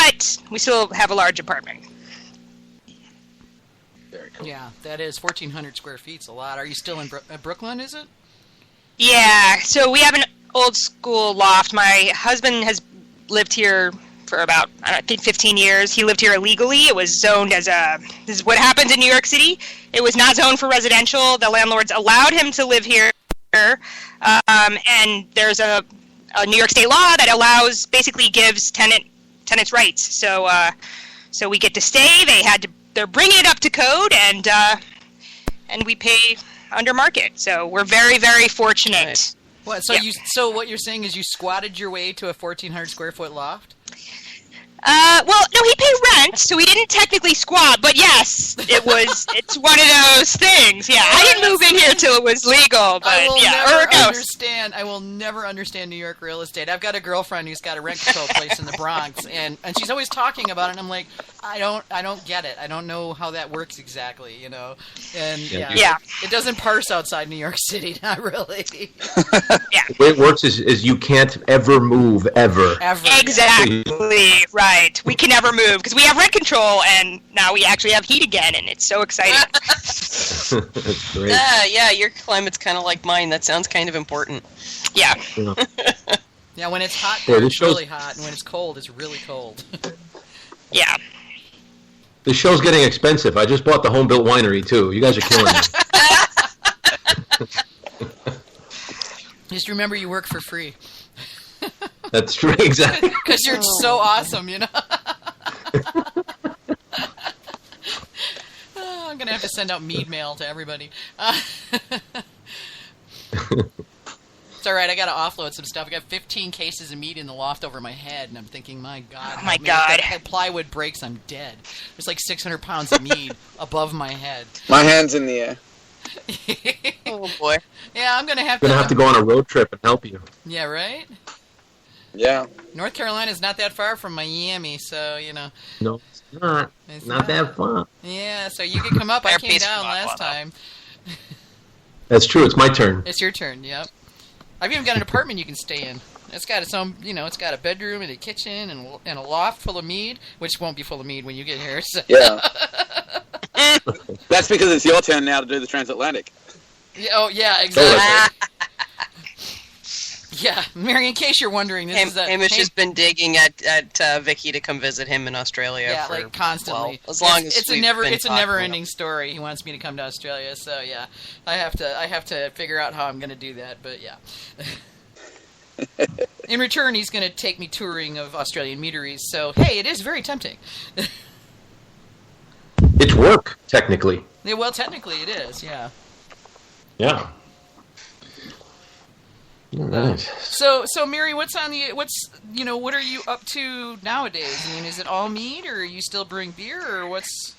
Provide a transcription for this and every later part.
but we still have a large apartment. Very cool. Yeah, that is 1,400 square feet. It's a lot. Are you still in Brooklyn, is it? Yeah, so we have an old school loft. My husband has lived here for about, I think 15 years. He lived here illegally. It was zoned as this is what happens in New York City. It was not zoned for residential. The landlords allowed him to live here. And there's a New York state law that basically gives tenants rights. So we get to stay. They're bringing it up to code, and we pay under market. So we're very, very fortunate. Right. What? So so what you're saying is you squatted your way to a 1,400 square foot loft? Well, no, he paid rent, so he didn't technically squat, but yes, it's one of those things. Yeah, I didn't move in here till it was legal, but I will never understand New York real estate. I've got a girlfriend who's got a rent control place in the Bronx, and she's always talking about it, and I'm like, I don't get it. I don't know how that works exactly, you know? And it doesn't parse outside New York City, not really. Yeah. The way it works is you can't ever move, ever. Exactly, right. We can never move because we have rent control, and now we actually have heat again, and it's so exciting. That's great. Yeah, your climate's kind of like mine. That sounds kind of important. Yeah. Yeah, when it's hot, it's really hot, and when it's cold, it's really cold. Yeah. The show's getting expensive. I just bought the home-built winery, too. You guys are killing me. Just remember you work for free. That's true, exactly. Because you're so awesome, you know? I'm going to have to send out mead mail to everybody. It's all right, I got to offload some stuff. I got 15 cases of meat in the loft over my head, and I'm thinking, my God. Oh, my God. If that plywood breaks, I'm dead. There's like 600 pounds of meat above my head. My hand's in the air. Oh, boy. Yeah, I'm going to have to go on a road trip and help you. Yeah, right? Yeah. North Carolina's not that far from Miami, so, you know. No, it's not. It's not that far. Yeah, so you could come up. I came down last time. That's true. It's my turn. It's your turn, yep. I've even got an apartment you can stay in. It's got its own, you know, it's got a bedroom and a kitchen and a loft full of mead, which won't be full of mead when you get here. So. Yeah. That's because it's your turn now to do the transatlantic. Oh, yeah, exactly. Yeah, Mary, in case you're wondering, Hamish has been digging at Vicky to come visit him in Australia. Yeah, like constantly. Well, as long as it's a never-ending story. He wants me to come to Australia, so yeah, I have to figure out how I'm going to do that. But yeah, in return, he's going to take me touring of Australian meaderies. So hey, it is very tempting. It's work, technically. Yeah, well, technically it is. Yeah. Yeah. Nice. So Mary, what are you up to nowadays? I mean, is it all mead, or are you still brewing beer, or what's?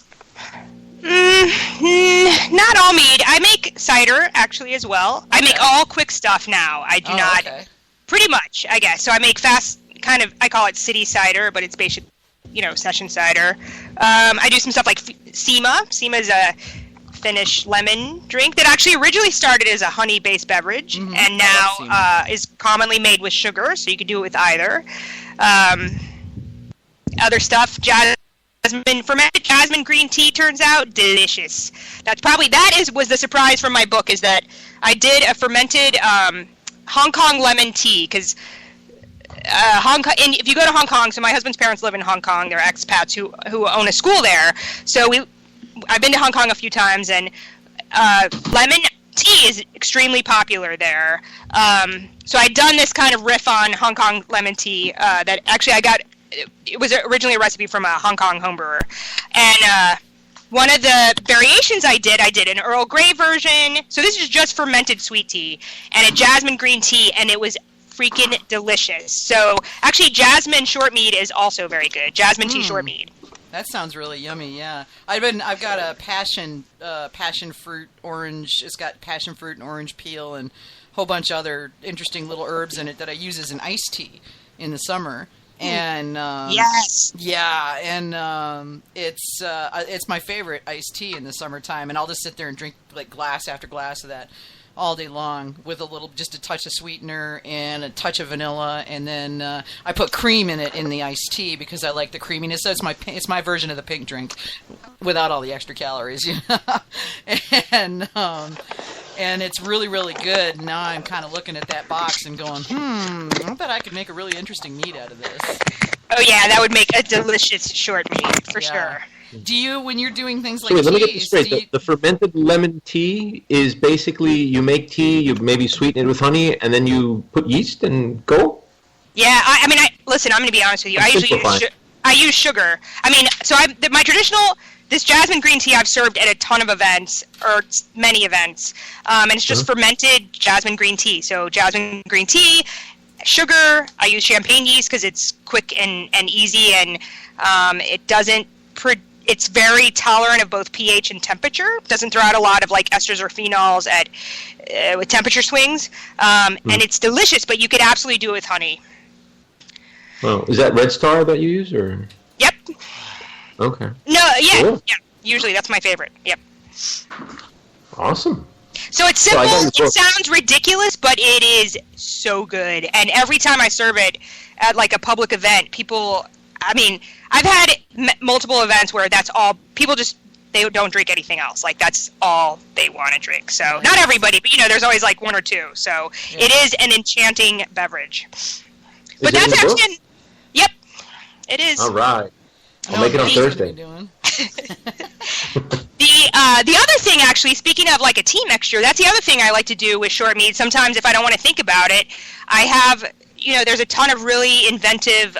Not all mead. I make cider actually as well. Okay. I make all quick stuff now. I do not. Okay. Pretty much, I guess. So I make fast, kind of. I call it city cider, but it's basic, session cider. I do some stuff like Sima. Sima is a Finnish lemon drink that actually originally started as a honey-based beverage, and now is commonly made with sugar, so you could do it with either. Other stuff, fermented jasmine green tea turns out delicious. Was the surprise from my book, is that I did a fermented Hong Kong lemon tea, because Hong Kong, and if you go to Hong Kong, so my husband's parents live in Hong Kong, they're expats who own a school there, so I've been to Hong Kong a few times, and lemon tea is extremely popular there. So I'd done this kind of riff on Hong Kong lemon tea that actually it was originally a recipe from a Hong Kong homebrewer. And one of the variations I did an Earl Grey version. So this is just fermented sweet tea, and a jasmine green tea, and it was freaking delicious. So actually jasmine short mead is also very good. Jasmine tea short mead. That sounds really yummy. Yeah, I've got a passion fruit orange. It's got passion fruit and orange peel and a whole bunch of other interesting little herbs in it that I use as an iced tea in the summer. And yes, yeah, and it's my favorite iced tea in the summertime. And I'll just sit there and drink like glass after glass of that all day long with just a touch of sweetener and a touch of vanilla, and then I put cream in it in the iced tea because I like the creaminess. So it's my version of the pink drink without all the extra calories, and it's really, really good. Now I'm kind of looking at that box and going, I bet I could make a really interesting mead out of this. Oh yeah, that would make a delicious short mead for sure. Do you, when you're doing things like Wait, teas, let me get this straight. The fermented lemon tea is basically you make tea, you maybe sweeten it with honey, and then you put yeast and go? Yeah, listen, I'm going to be honest with you. I use sugar. I mean, so my traditional, this jasmine green tea I've served at a ton of events, or many events, and it's just fermented jasmine green tea. So jasmine green tea, sugar, I use champagne yeast because it's quick and easy, and it doesn't it's very tolerant of both pH and temperature. Doesn't throw out a lot of like esters or phenols with temperature swings. And it's delicious, but you could absolutely do it with honey. Oh, is that Red Star that you use, or? Yep. Okay. No, yeah, Cool. yeah. Usually that's my favorite. Yep. Awesome. So it's simple. So It sounds ridiculous, but it is so good. And every time I serve it at like a public event, people. I mean, I've had multiple events where that's all people they don't drink anything else. Like that's all they want to drink. So not everybody, but there's always like one or two. So it is an enchanting beverage. But that's actually, yep, it is. All right, I'll make it on Thursday. The other thing, actually, speaking of like a tea mixture, that's the other thing I like to do with short mead. Sometimes if I don't want to think about it, I have. There's a ton of really inventive,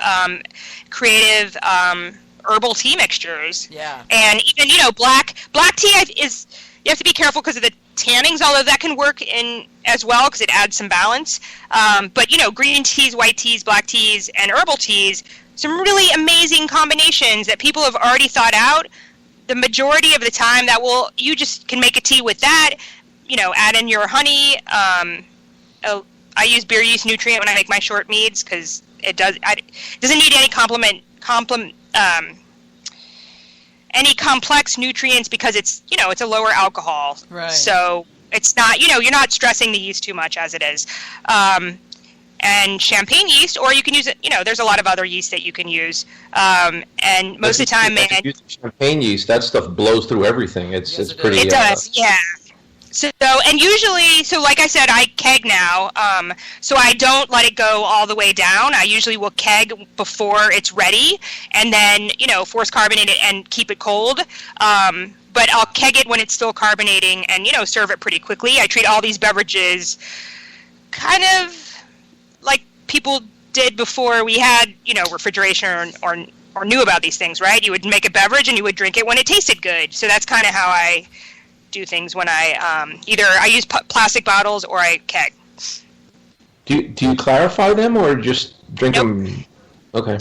creative herbal tea mixtures. Yeah. And even, black tea is, you have to be careful because of the tannings, although that can work in as well because it adds some balance. But, green teas, white teas, black teas, and herbal teas, some really amazing combinations that people have already thought out. The majority of the time you just can make a tea with that, add in your honey, I use beer yeast nutrient when I make my short meads because it doesn't need any complex nutrients because it's it's a lower alcohol. Right. So it's not you're not stressing the yeast too much as it is. And champagne yeast, or you can use it. There's a lot of other yeast that you can use. And most of the time, champagne yeast, that stuff blows through everything. It's pretty. It does, yeah. So usually, like I said, I keg now, so I don't let it go all the way down. I usually will keg before it's ready, and then, force carbonate it and keep it cold. But I'll keg it when it's still carbonating and, serve it pretty quickly. I treat all these beverages kind of like people did before we had, refrigeration or knew about these things, right? You would make a beverage and you would drink it when it tasted good. So that's kind of how I do things when I either I use plastic bottles or I keg. Do you clarify them or just drink them? Okay.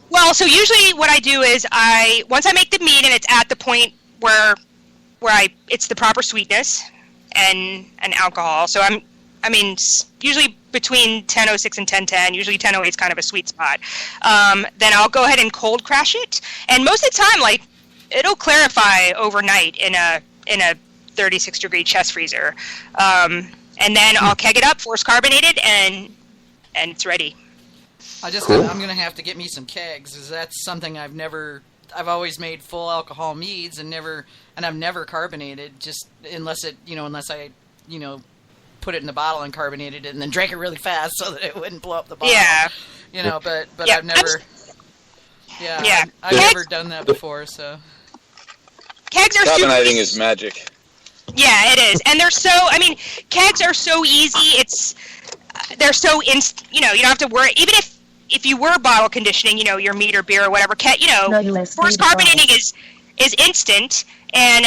Well, so usually what I do is once I make the mead and it's at the point where it's the proper sweetness and alcohol. So usually between 10:06 and 10:10. Usually 10:08 is kind of a sweet spot. Then I'll go ahead and cold crash it, and most of the time, like it'll clarify overnight in a 36-degree chest freezer, and then I'll keg it up, force carbonate it, and it's ready. I'm gonna have to get me some kegs, because that's something I've always made full alcohol meads and I've never carbonated, just unless I put it in the bottle and carbonated it and then drank it really fast so that it wouldn't blow up the bottle. Yeah. But I've never. I've never done that before, so. Kegs are super Carbonating easy. is magic. Yeah, it is, and kegs are so easy. They're so you don't have to worry. Even if you were bottle conditioning, your mead or beer or whatever, force carbonating is instant, and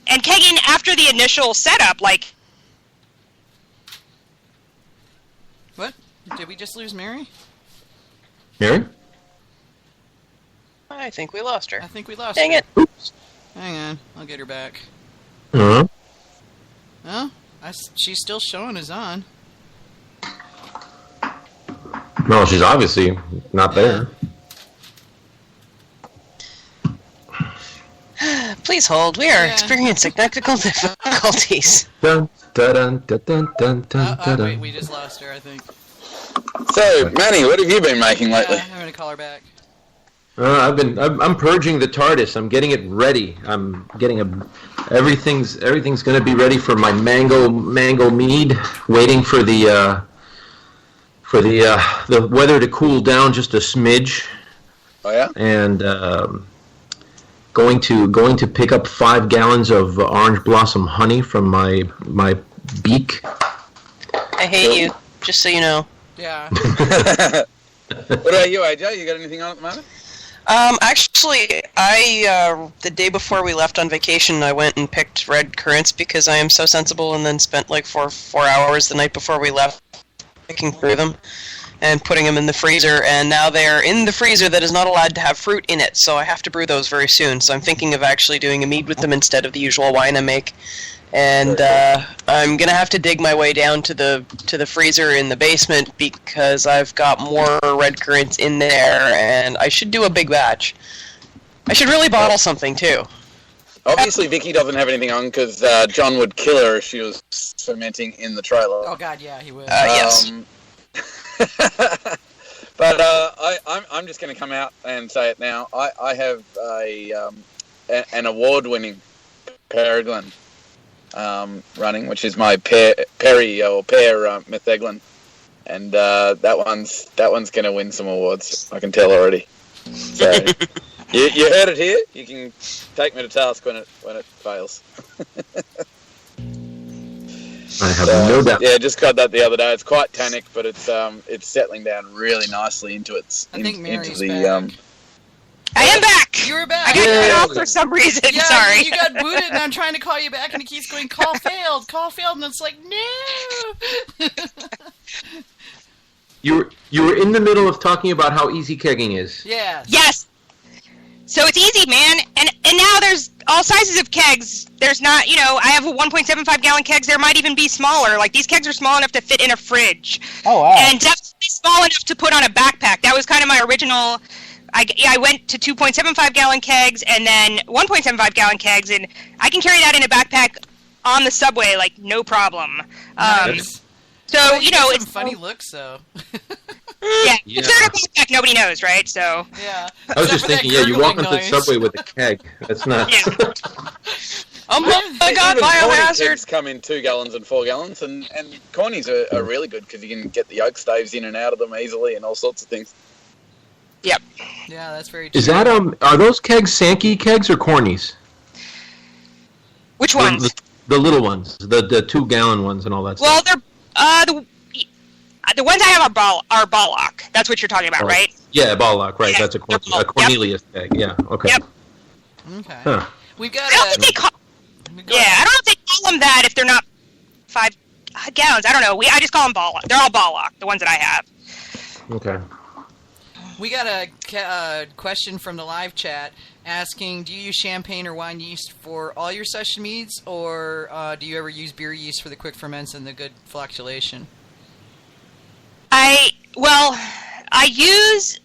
kegging after the initial setup, like. What? Did we just lose Mary? Mary? I think we lost her. Dang it. Oops. Hang on, I'll get her back. Uh-huh. Well, she's still showing us on. No, she's obviously not there. Please hold. We are experiencing technical difficulties. Dun, Wait, we just lost her, I think. So, Manny, what have you been making lately? I'm gonna call her back. I'm purging the TARDIS. I'm getting it ready. I'm getting everything's going to be ready for my mango mead. Waiting for the weather to cool down just a smidge. Oh yeah. And going to pick up 5 gallons of orange blossom honey from my beak. I hate you, just so you know. Yeah. What about you, AJ? You got anything on at the moment? Actually, the day before we left on vacation, I went and picked red currants because I am so sensible, and then spent like 4 hours the night before we left picking through them and putting them in the freezer, and now they're in the freezer that is not allowed to have fruit in it, so I have to brew those very soon. So I'm thinking of actually doing a mead with them instead of the usual wine I make. And I'm gonna have to dig my way down to the freezer in the basement because I've got more red currants in there, and I should do a big batch. I should really bottle something too. Obviously, Vicky doesn't have anything on because John would kill her if she was fermenting in the trailer. Oh God, yeah, he would. Yes. But I'm just going to come out and say it now. I have an award-winning Peregrine running, which is my pear metheglin, and that one's going to win some awards. I can tell already. So you heard it here. You can take me to task when it fails. I have no doubt. Yeah, just got that the other day. It's quite tannic, but it's settling down really nicely into its. I think Mary's into the, back. I am back. You were back. I got cut off for some reason. Yeah, Sorry. you got booted, and I'm trying to call you back, and it keeps going, call failed, and it's like, no. You were in the middle of talking about how easy kegging is. Yeah. Yes. So it's easy, man. And now there's all sizes of kegs. There's not, I have a 1.75 gallon kegs. There might even be smaller. Like these kegs are small enough to fit in a fridge. Oh, wow. And definitely small enough to put on a backpack. That was kind of my original. I went to 2.75 gallon kegs and then 1.75 gallon kegs, and I can carry that in a backpack on the subway, like no problem. Nice. So, Well, it's some funny looks, so. Yeah, if they're in a backpack, nobody knows, right? So. Yeah. I was just thinking, you walk onto the subway with a keg. That's not. Yeah. Oh my God, Even corny biohazard! kegs come in 2 gallons and 4 gallons, and cornies are really good because you can get the oak staves in and out of them easily and all sorts of things. Yep. Yeah, that's very true. Is that are those kegs Sankey kegs or cornies? Which ones? The little ones, the 2 gallon ones and all that Well, stuff. they're the ones I have are Ballock. That's what you're talking about, right? Yeah, Ballock, right? Yeah, That's a Cornelius keg. Yeah. Okay. Yep. Okay. Huh. We've got I don't think they call. Go Yeah, ahead. I don't know if they call them that if they're not 5 gallons. I don't know. I just call them Ballock. They're all Ballock, the ones that I have. Okay. We got a question from the live chat asking, do you use champagne or wine yeast for all your session meads, or do you ever use beer yeast for the quick ferments and the good flocculation? I use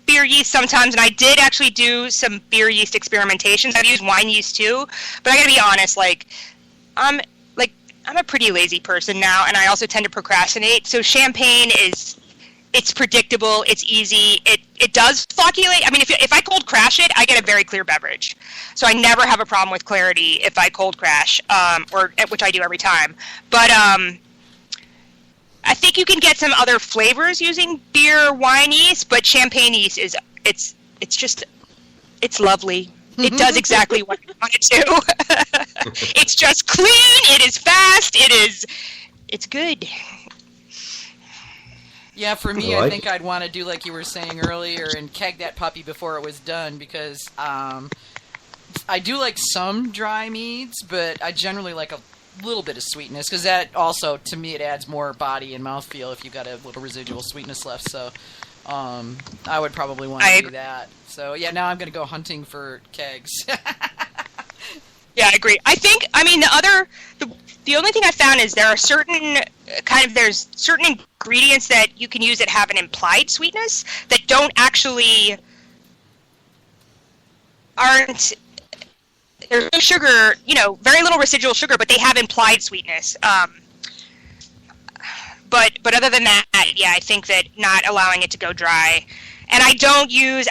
beer yeast sometimes, and I did actually do some beer yeast experimentations. I've used wine yeast too, but I gotta be honest, I'm a pretty lazy person now, and I also tend to procrastinate. So champagne it's predictable, it's easy, it does flocculate. I mean, if I cold crash it, I get a very clear beverage. So I never have a problem with clarity if I cold crash, which I do every time. But I think you can get some other flavors using beer wine yeast, but champagne yeast it's lovely. It does exactly what you want it to. It's just clean, it is fast, it's good. Yeah, for me, I I like think I'd want to do like you were saying earlier and keg that puppy before it was done, because I do like some dry meads, but I generally like a little bit of sweetness, because that also, to me, it adds more body and mouthfeel if you've got a little residual sweetness left. So I would probably want to do that. So yeah, now I'm going to go hunting for kegs. Yeah, I agree. The only thing I found is there are certain ingredients that you can use that have an implied sweetness that there's no sugar, very little residual sugar, but they have implied sweetness. But other than that, yeah, I think that not allowing it to go dry. And I don't use,